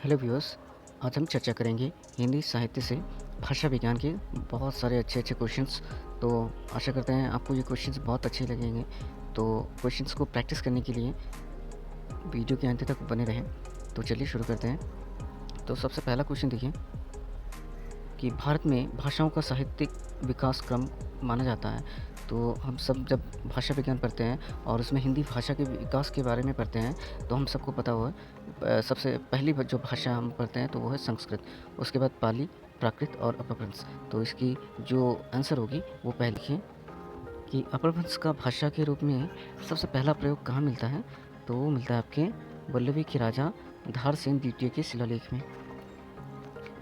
Hello viewers. आज हम चर्चा करेंगे हिंदी साहित्य से भाषा विज्ञान के बहुत सारे अच्छे क्वेश्चंस। तो आशा करते हैं आपको ये क्वेश्चंस बहुत अच्छे लगेंगे। तो क्वेश्चंस को प्रैक्टिस करने के लिए वीडियो के अंत तक बने रहें। तो चलिए शुरू करते हैं। तो सबसे पहला क्वेश्चन देखिए कि भारत में भाषाओं का साहित्यिक विकास क्रम माना जाता है। तो हम सब जब भाषा विज्ञान पढ़ते हैं और उसमें हिंदी भाषा के विकास के बारे में पढ़ते हैं, तो हम सबको पता हुआ सबसे पहली जो भाषा हम पढ़ते हैं तो वो है संस्कृत। उसके बाद पाली, प्राकृत और अपभ्रंश। तो इसकी जो आंसर होगी वो पहले लिखिए कि अपभ्रंश का भाषा के रूप में सबसे पहला प्रयोग कहाँ मिलता है? तो वो मिलता है आपके वल्लभी के राजा धारसेन द्वितीय के शिलालेख में।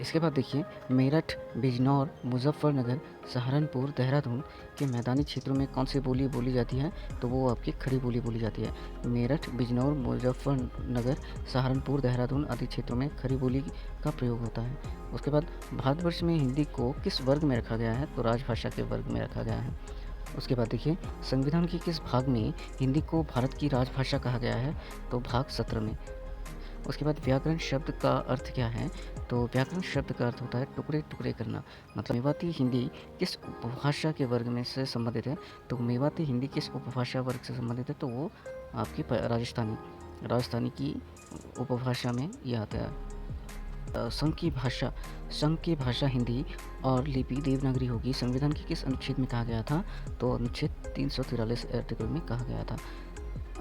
इसके बाद देखिए मेरठ, बिजनौर, मुजफ्फरनगर, सहारनपुर, देहरादून के मैदानी क्षेत्रों में कौन सी बोली बोली जाती है? तो वो आपकी खड़ी बोली बोली जाती है। मेरठ, बिजनौर, मुजफ्फरनगर, सहारनपुर, देहरादून आदि क्षेत्रों में खड़ी बोली का प्रयोग होता है। उसके बाद भारतवर्ष में हिंदी को किस वर्ग में रखा गया है? तो राजभाषा के वर्ग में रखा गया है। उसके बाद देखिए संविधान के किस भाग में हिंदी को भारत की राजभाषा कहा गया है? तो भाग 17 में। उसके बाद व्याकरण शब्द का अर्थ क्या है? तो व्याकरण शब्द का अर्थ होता है टुकड़े-टुकड़े करना। मतलब मेवाती हिंदी किस उपभाषा के वर्ग में से संबंधित है? तो मेवाती हिंदी किस उपभाषा वर्ग से संबंधित है? तो वो आपकी राजस्थानी की उपभाषा में ये आता है। संघ की भाषा हिंदी और लिपि देवनागरी होगी। संविधान के किस अनुच्छेद में कहा गया था? तो अनुच्छेद 343 आर्टिकल में कहा गया था।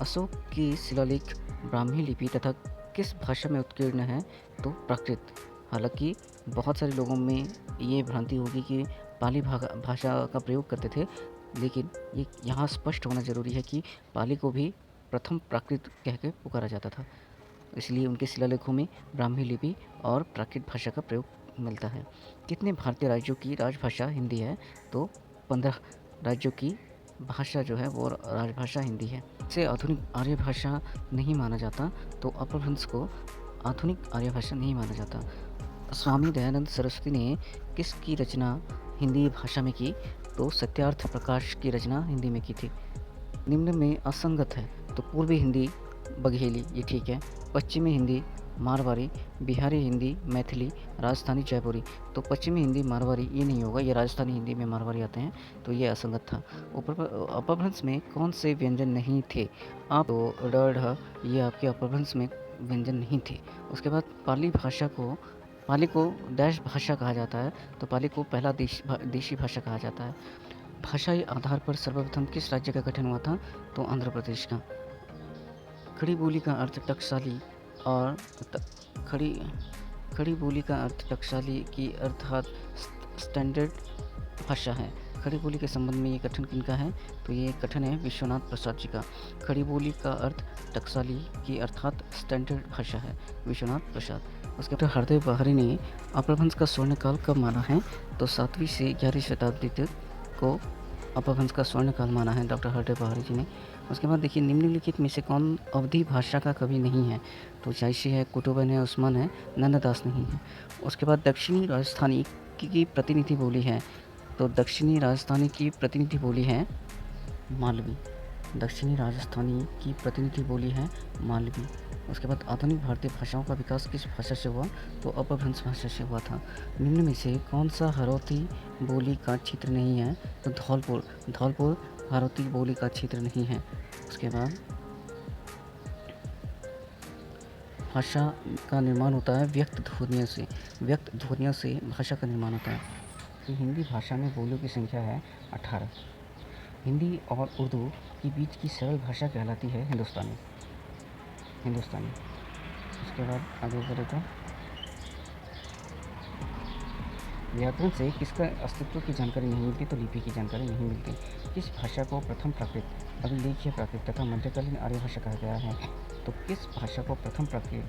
अशोक के शिलालेख ब्राह्मी लिपि तथा किस भाषा में उत्कीर्ण है? तो प्राकृत। हालांकि बहुत सारे लोगों में ये भ्रांति होगी कि पाली भाषा का प्रयोग करते थे, लेकिन ये यहाँ स्पष्ट होना ज़रूरी है कि पाली को भी प्रथम प्राकृत कह के पुकारा जाता था। इसलिए उनके शिलालेखों में ब्राह्मी लिपि और प्राकृत भाषा का प्रयोग मिलता है। कितने भारतीय राज्यों की राजभाषा हिंदी है? तो 15 राज्यों की भाषा जो है वो राजभाषा हिंदी है। इसे आधुनिक आर्य भाषा नहीं माना जाता, तो अपभ्रंश को आधुनिक आर्य भाषा नहीं माना जाता। स्वामी दयानंद सरस्वती ने किसकी रचना हिंदी भाषा में की? तो सत्यार्थ प्रकाश की रचना हिंदी में की थी। निम्न में असंगत है, तो पूर्वी हिंदी बघेली, ये ठीक है। पश्चिमी हिंदी मारवाड़ी, बिहारी हिंदी मैथिली, राजस्थानी जयपुरी। तो पश्चिमी हिंदी मारवाड़ी ये नहीं होगा, ये राजस्थानी हिंदी में मारवाड़ी आते हैं, तो ये असंगत था। अपभ्रंश में कौन से व्यंजन नहीं थे? आप तो ड ढ ये आपके अपभ्रंश में व्यंजन नहीं थे। उसके बाद पाली को डैश भाषा कहा जाता है, तो पाली को पहला देशी भाषा कहा जाता है। भाषाई आधार पर सर्वप्रथम किस राज्य का गठन हुआ था? तो आंध्र प्रदेश का। खड़ी बोली का अर्थ टकसाली और खड़ी खड़ी बोली का अर्थ टकसाली की अर्थात स्टैंडर्ड भाषा है। खड़ी बोली के संबंध में ये कथन किनका है? तो ये कथन है विश्वनाथ प्रसाद जी का। खड़ी बोली का अर्थ टकसाली की अर्थात स्टैंडर्ड भाषा है, विश्वनाथ प्रसाद। उसके बाद हरदेव बहारी ने अपभ्रंश का स्वर्णकाल कब माना है? तो 7वीं से 11वीं शताब्दी तक को अपभ्रंश का स्वर्णकाल माना है डॉक्टर हरदेव बहारी जी ने। उसके बाद देखिए निम्नलिखित में से कौन अवधी भाषा का कवि नहीं है? तो जायसी है, कुतुबन है, उस्मान है, नंददास नहीं है। उसके बाद दक्षिणी राजस्थानी की प्रतिनिधि बोली है, तो दक्षिणी राजस्थानी की प्रतिनिधि बोली है मालवी। दक्षिणी राजस्थानी की प्रतिनिधि बोली है मालवी। उसके बाद आधुनिक भारतीय भाषाओं का विकास किस भाषा से हुआ? तो अपभ्रंश भाषा से हुआ था। निम्न में से कौन सा हरौती बोली का क्षेत्र नहीं है? तो धौलपुर हरौती बोली का क्षेत्र नहीं है। उसके बाद भाषा का निर्माण होता है व्यक्त ध्वनियों से भाषा का निर्माण होता है। कि हिंदी भाषा में बोलियों की संख्या है 18। हिंदी और उर्दू के बीच की सरल भाषा कहलाती है हिंदुस्तानी। उसके बाद आगे बढ़े तो व्याकरण से किसका अस्तित्व की जानकारी नहीं मिलती? तो लिपि की जानकारी नहीं मिलती। किस भाषा को प्रथम प्राकृत, अभिलेखीय प्राकृत तथा मध्यकालीन आर्य भाषा कहा गया है? तो किस भाषा को प्रथम प्राकृत,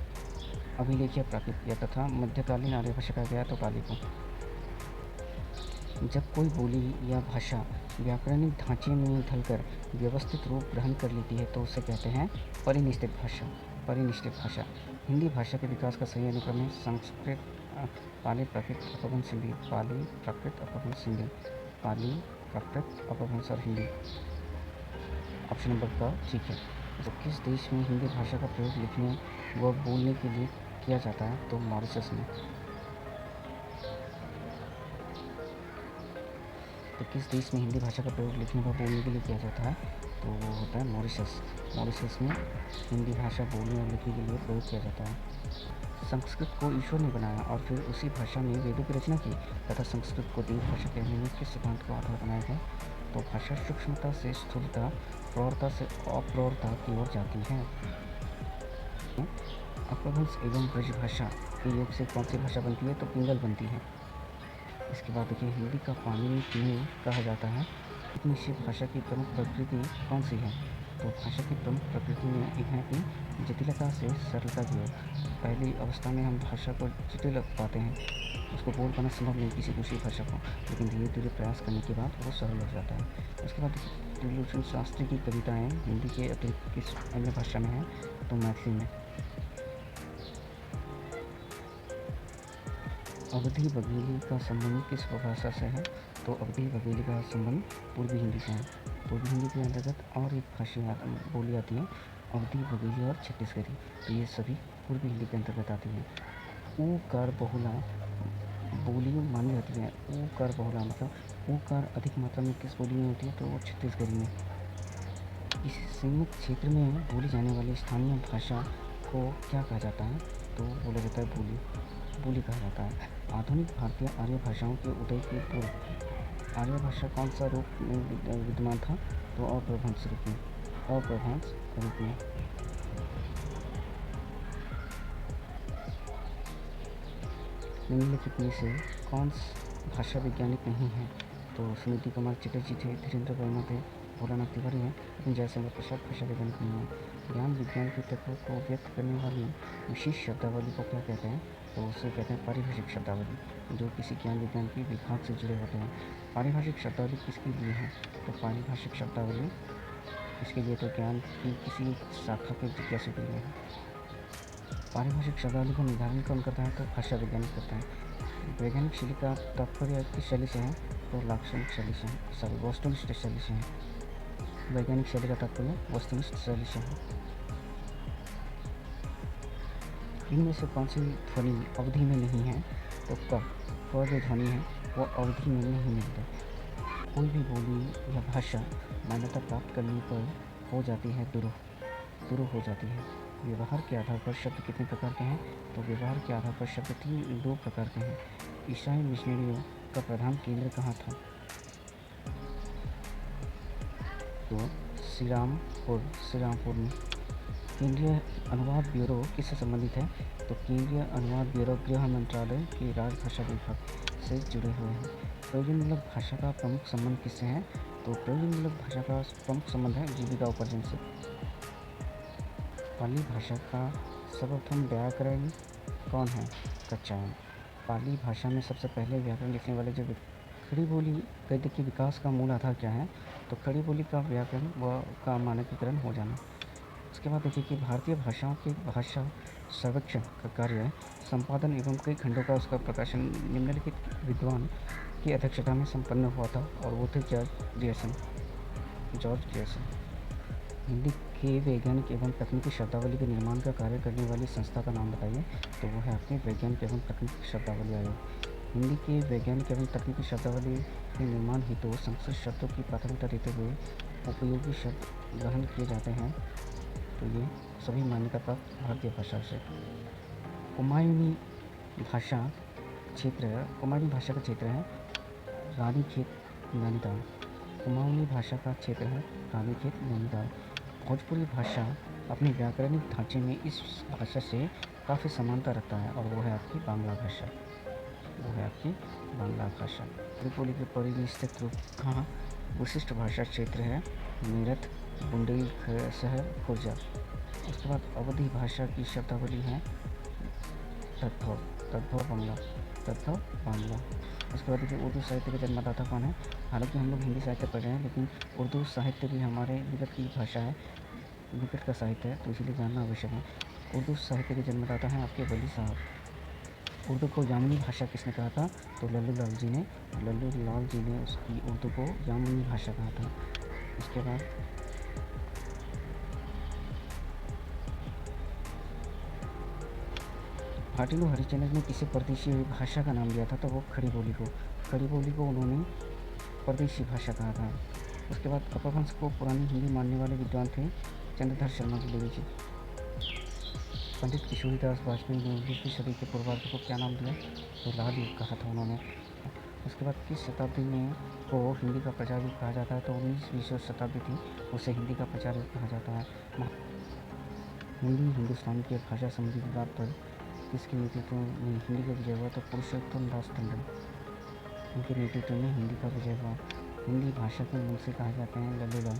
अभिलेखीय प्राकृत या तथा मध्यकालीन आर्य भाषा कहा गया? तो पाली को। जब कोई बोली या भाषा व्याकरणिक ढांचे में ढलकर व्यवस्थित रूप ग्रहण कर लेती है तो उसे कहते हैं परिनिष्ठित भाषा। हिंदी भाषा के विकास का सही अनुक्रम है संस्कृत, पाली, प्राकृत, अपभ्रंश, हिंदी। पाली, प्राकृत, अपभ्रंश, हिंदी। पाली, प्राकृत, अपभ्रंश और हिंदी। ऑप्शन नंबर का ठीक है। तो किस देश में हिंदी भाषा का प्रयोग लिखने व बोलने के लिए किया जाता है तो मॉरिशस में। तो किस देश में हिंदी भाषा का प्रयोग लिखने व बोलने के लिए किया जाता है, तो वो होता है मॉरिशस। मॉरिशस में हिंदी भाषा बोलने और लिखने के लिए प्रयोग किया जाता है। संस्कृत को ईश्वर ने बनाया और फिर उसी भाषा में वेदों की रचना की तथा संस्कृत को देव भाषा कहने में किस सिद्धांत को आधार बनाया गया, तो भाषा सूक्ष्मता से स्थूलता, प्रौढ़ता से अप्रौढ़ता की ओर जाती है। अपभ्रंश एवं ब्रजभाषा के योग से कौन सी भाषा बनती है, तो पिंगल बनती है। इसके बाद देखिए हिंदी का पाणिनि किन्हें कहा जाता है। निश्चित भाषा की प्रमुख प्रकृति कौन सी है, तो भाषा की प्रमुख प्रकृति में एक है कि जटिलता से सरलता की ओर। पहली अवस्था में हम भाषा को जटिल पाते हैं, उसको बोल पाना संभव नहीं किसी दूसरी भाषा को, लेकिन धीरे धीरे प्रयास करने के बाद वो सरल हो जाता है। उसके बाद त्रिलोचन शास्त्री की कविताएँ हिंदी के अतिरिक्त किस अन्य भाषा में हैं, तो मैथिली में। अवधी बघेली का संबंध किस उपभाषा से है, तो अवधी बघेली का संबंध पूर्वी हिंदी से है। पूर्वी हिंदी के अंतर्गत और एक भाषा बोली आती है, अवधी बघेली और छत्तीसगढ़ी, तो ये सभी पूर्वी हिंदी के अंतर्गत आती हैं। ऊकार बहुला बोली मानी जाती है। ऊकार बहुला मतलब ऊकार अधिक मात्रा में किस बोली में होती है, तो वो छत्तीसगढ़ी में। इस सीमित क्षेत्र में बोली जाने वाली स्थानीय भाषा को क्या कहा जाता है, तो बोला जाता है बोली। बोली कहा जाता है। आधुनिक भारतीय आर्य भाषाओं के उदय के पूर्व आर्य भाषा कौन सा रूप में विद्यमान था, तो अपभ्रंश रूप में। अपभ्रंश रूप में। निम्नलिखित में से कौन भाषा वैज्ञानिक नहीं है, तो सुनीति कुमार चटर्जी थे, धीरेन्द्र वर्मा थे, भोलानाथ तिवारी हैं, लेकिन जयशंकर प्रसाद भाषा वैज्ञानिक नहीं है। ज्ञान विज्ञान के तत्वों को व्यक्त करने वाली विशेष शब्दावली को क्या कहते हैं, तो उसे कहते हैं पारिभाषिक शब्दावली, जो किसी ज्ञान विज्ञान के विभाग से जुड़े होते हैं। पारिभाषिक शब्दावली किसके लिए है, तो पारिभाषिक शब्दावली इसके लिए तो ज्ञान की किसी शाखा के जिज्ञासु के लिए है। पारिभाषिक शब्दावली का निर्धारण कौन करता है, तो भाषा वैज्ञानिक करता है। वैज्ञानिक शैली का तात्पर्य किस शैली से है, तो लाक्षणिक शैली से है, वस्तुनिष्ठ शैली से है। वैज्ञानिक शैली का तात्पर्य वस्तुनिष्ठ शैली से है। इनमें से कौन सी ध्वनि अवधि में नहीं है, तो क जो ध्वनि है वो अवधि में नहीं मिलता। कोई भी बोली या भाषा मान्यता प्राप्त करने पर हो जाती है दुरूह हो जाती है। व्यवहार के आधार पर शब्द कितने प्रकार के हैं, तो व्यवहार के आधार पर शब्द दो प्रकार के हैं। ईसाई मिशनरियों का प्रधान केंद्र कहाँ था, तो श्रीरामपुर में। केंद्रीय अनुवाद ब्यूरो किससे संबंधित है, तो केंद्रीय अनुवाद ब्यूरो गृह मंत्रालय के राजभाषा विभाग से जुड़े हुए हैं। प्रयोजनमूलक भाषा का प्रमुख संबंध किससे है, तो प्रयोजनमूलक भाषा का प्रमुख संबंध है जीविका उपार्जन से। पाली भाषा का सर्वप्रथम व्याकरण कौन है, कच्छायन। पाली भाषा में सबसे पहले व्याकरण लिखने वाले जो खड़ी बोली गद्य के विकास का मूल आधार क्या है, तो खड़ी बोली का व्याकरण व का मानकीकरण हो जाना। उसके बाद देखिए कि भारतीय भाषाओं के भाषा सर्वेक्षण का कार्य संपादन एवं कई खंडों का उसका प्रकाशन निम्नलिखित विद्वान की अध्यक्षता में संपन्न हुआ था, और वो थे जॉर्ज ग्रियर्सन। हिंदी के वैज्ञानिक एवं तकनीकी शब्दावली के निर्माण का कार्य करने वाली संस्था का नाम बताइए, तो वो है आपके वैज्ञानिक एवं तकनीकी शब्दावली आयोग। हिंदी के वैज्ञानिक एवं तकनीकी शब्दावली के निर्माण हेतु संस्कृत शब्दों की प्राथमिकता देते हुए उपयोगी शब्द ग्रहण किए जाते हैं, तो ये सभी मान्यता प्राप्त भारतीय भाषा से। कुमायूनी भाषा का क्षेत्र है रानीखेत नैनीताल। कुमाऊनी भाषा का क्षेत्र है रानीखेत नैनीताल। भोजपुरी भाषा अपने व्याकरणिक ढांचे में इस भाषा से काफ़ी समानता रखता है, और वो है आपकी बांग्ला भाषा। त्रिपोली के परिधि स्थित कहाँ विशिष्ट भाषा क्षेत्र है मेरठ, बुंदेलशहर, खुर्जा। उसके बाद अवधी भाषा की शब्दावली है तद्भव बांग्ला। उसके बाद देखिए उर्दू साहित्य के जन्मदाता कौन है, हालांकि हम लोग हिंदी साहित्य पढ़ रहे हैं, लेकिन उर्दू साहित्य भी हमारे निकट की भाषा है, निकट का साहित्य है, तो इसीलिए जानना आवश्यक है। उर्दू साहित्य के जन्मदाता हैं आपके वली साहब। उर्दू को यामनी भाषा किसने कहा था, तो लल्लू लाल जी ने उसकी उर्दू को यामनी भाषा कहा था। उसके बाद मार्टिन हरिश्चंद्र ने किसी परदेशी भाषा का नाम दिया था, तो वो खड़ी बोली को उन्होंने परदेशी भाषा कहा था। उसके बाद अपभ्रंश को पुरानी हिंदी मानने वाले विद्वान थे चंद्रधर शर्मा द्विवेदी जी। पंडित किशोरीदास वाजपेयी ने 19वीं सदी के पूर्वार्ध को क्या नाम दिया, तो लाल युग कहा था उन्होंने। उसके बाद किस शताब्दी में को हिंदी का प्रचार युग कहा जाता है, तो 19वीं शताब्दी थी, उसे हिंदी का प्रचार युग कहा जाता है। हिंदी हिंदुस्तान के भाषा संबंधी विवाद पर किसके नेतृत्व में हिंदी का विजय हुआ, तो पुरुषोत्तम दास टंडन, उनके नेतृत्व में हिंदी का विजय हुआ। हिंदी भाषा के मूल से कहा जाते हैं लल्लूलाल,